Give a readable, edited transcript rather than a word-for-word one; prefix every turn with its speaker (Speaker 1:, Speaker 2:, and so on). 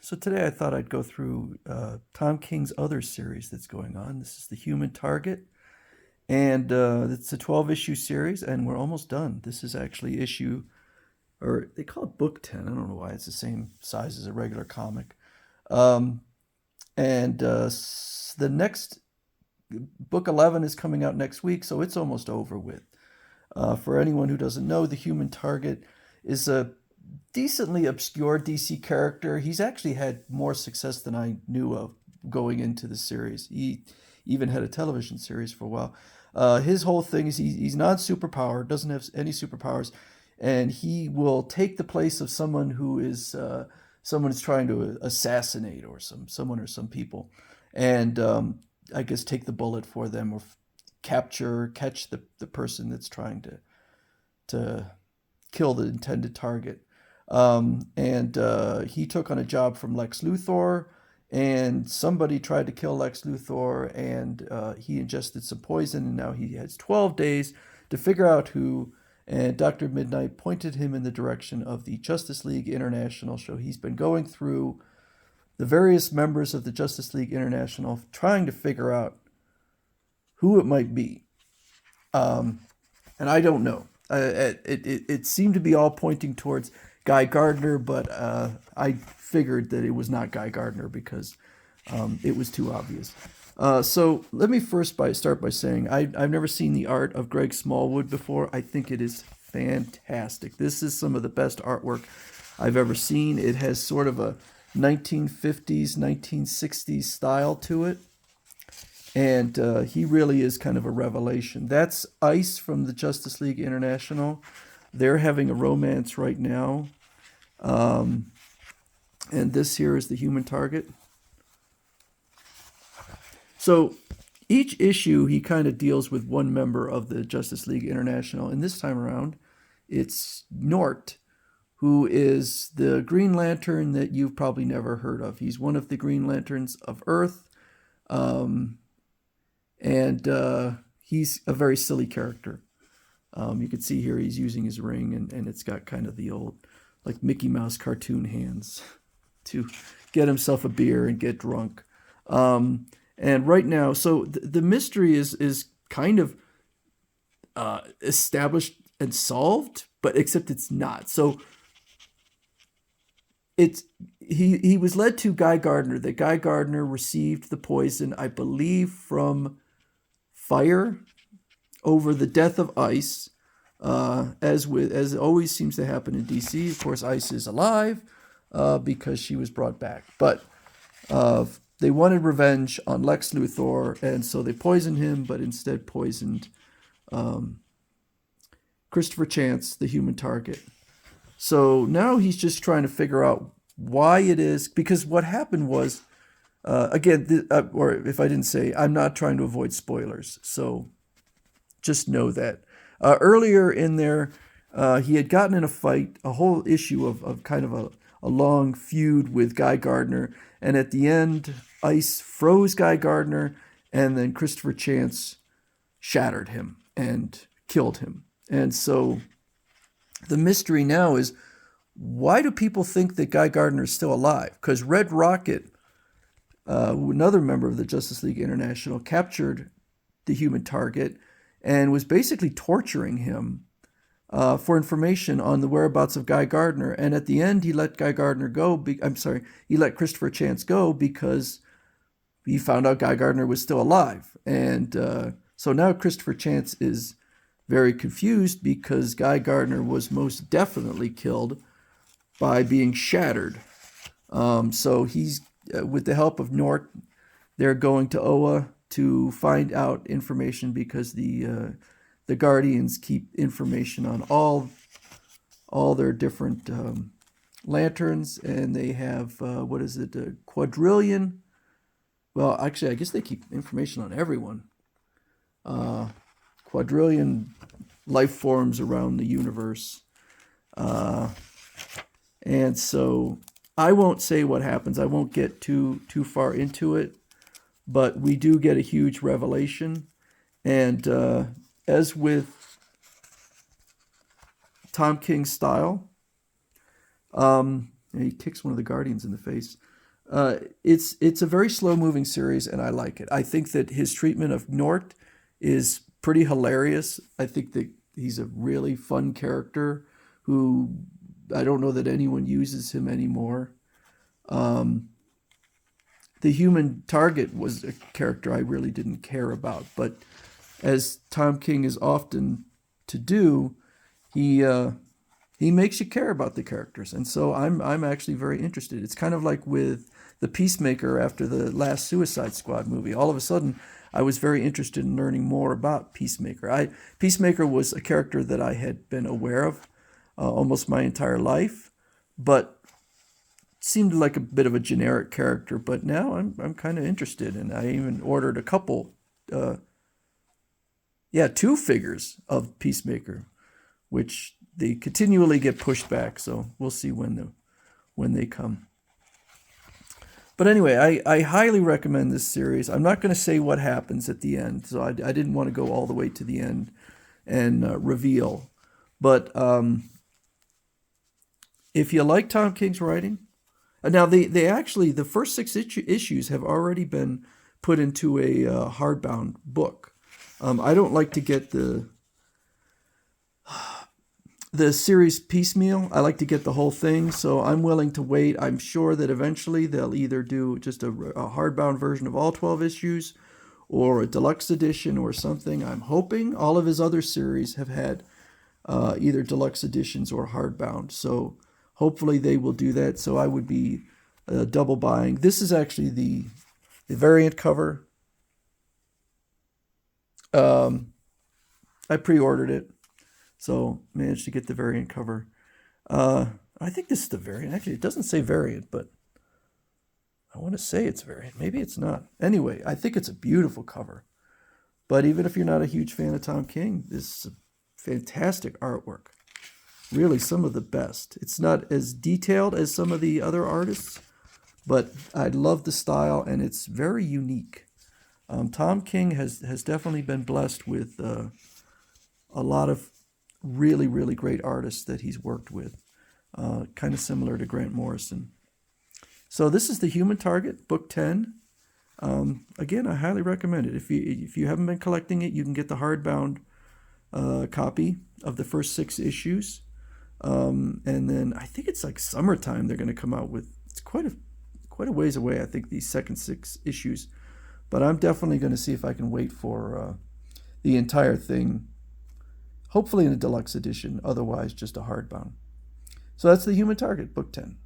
Speaker 1: So today I thought I'd go through Tom King's other series that's going on. This is The Human Target, and it's a 12 issue series, and we're almost done. This is actually issue, or they call it book 10. I don't know why it's the same size as a regular comic. Um, and the next book 11 is coming out next week, so it's almost over with. For anyone who doesn't know, the Human Target is a decently obscure DC character. He's actually had more success than I knew of going into the series. He even had a television series for a while. His whole thing is he's not superpowered, doesn't have any superpowers, and he will take the place of someone who is someone is trying to assassinate or someone or some people, and I guess take the bullet for them or catch the person that's trying to kill the intended target. And he took on a job from Lex Luthor, and somebody tried to kill Lex Luthor, and he ingested some poison, and now he has 12 days to figure out who. And Dr. Midnight pointed him in the direction of the Justice League International. So he's been going through the various members of the Justice League International, trying to figure out who it might be. Um, and I don't know. It seemed to be all pointing towards Guy Gardner, but I figured that it was not Guy Gardner because it was too obvious. So let me start by saying I've never seen the art of Greg Smallwood before. I think it is fantastic. This is some of the best artwork I've ever seen. It has sort of a 1950s, 1960s style to it. And he really is kind of a revelation. That's Ice from the Justice League International. They're having a romance right now. Um, and this here is the Human Target. So each issue, he kind of deals with one member of the Justice League International. And this time around, it's Nort, who is the Green Lantern that you've probably never heard of. He's one of the Green Lanterns of Earth. Um, and he's a very silly character. You can see here he's using his ring, and it's got kind of the old, like Mickey Mouse cartoon hands to get himself a beer and get drunk. And right now, so the mystery is kind of established and solved, but except it's not. So it's he was led to Guy Gardner. That Guy Gardner received the poison, I believe, from fire over the death of Ice. As always seems to happen in DC, of course, Ice is alive because she was brought back. But they wanted revenge on Lex Luthor, and so they poisoned him, but instead poisoned Christopher Chance, the Human Target. So now he's just trying to figure out why it is, because what happened was, or if I didn't say, I'm not trying to avoid spoilers, so just know that. Earlier in there, he had gotten in a fight, a whole issue of kind of a long feud with Guy Gardner, and at the end, Ice froze Guy Gardner, and then Christopher Chance shattered him and killed him. And so the mystery now is, why do people think that Guy Gardner is still alive? Because Red Rocket, another member of the Justice League International, captured the Human Target and was basically torturing him for information on the whereabouts of Guy Gardner. And at the end, he let Guy Gardner go. He let Christopher Chance go because he found out Guy Gardner was still alive. And so now Christopher Chance is very confused because Guy Gardner was most definitely killed by being shattered. So he's, with the help of Nort, they're going to Oa to find out information because the Guardians keep information on all their different lanterns, and they have what is it, a quadrillion? Well, actually, I guess they keep information on everyone. Quadrillion life forms around the universe. And so I won't say what happens. I won't get too far into it, but we do get a huge revelation. And as with Tom King's style, And he kicks one of the Guardians in the face. It's a very slow moving series, and I like it. I think that his treatment of Nort is pretty hilarious. I think that he's a really fun character who I don't know that anyone uses him anymore. Um, the Human Target was a character I really didn't care about, but as Tom King is often to do, he he makes you care about the characters, and so I'm actually very interested. It's kind of like with the Peacemaker after the last Suicide Squad movie. All of a sudden, I was very interested in learning more about Peacemaker. Peacemaker was a character that I had been aware of almost my entire life, but seemed like a bit of a generic character. But now I'm kind of interested, and I even ordered a couple, uh, yeah, two figures of Peacemaker, which they continually get pushed back. So we'll see when they come. But anyway, I highly recommend this series. I'm not going to say what happens at the end, so I didn't want to go all the way to the end and reveal. But if you like Tom King's writing, now they actually, the first six issues have already been put into a hardbound book. I don't like to get the series piecemeal. I like to get the whole thing, so I'm willing to wait. I'm sure that eventually they'll either do just a hardbound version of all 12 issues or a deluxe edition or something. I'm hoping all of his other series have had either deluxe editions or hardbound, so hopefully they will do that. So I would be double buying. This is actually the variant cover. I pre-ordered it, so managed to get the variant cover. I think this is the variant. Actually, it doesn't say variant, but I want to say it's variant. Maybe it's not. Anyway, I think it's a beautiful cover. But even if you're not a huge fan of Tom King, this is a fantastic artwork. Really some of the best. It's not as detailed as some of the other artists, but I love the style, and it's very unique. Tom King has definitely been blessed with a lot of really, really great artists that he's worked with, kind of similar to Grant Morrison. So this is The Human Target, Book 10. Again, I highly recommend it. If you haven't been collecting it, you can get the hardbound copy of the first six issues. And then I think it's like summertime they're going to come out with. It's quite a ways away, I think, these second six issues. But I'm definitely going to see if I can wait for the entire thing, hopefully in a deluxe edition, otherwise just a hardbound. So that's The Human Target, Book 10.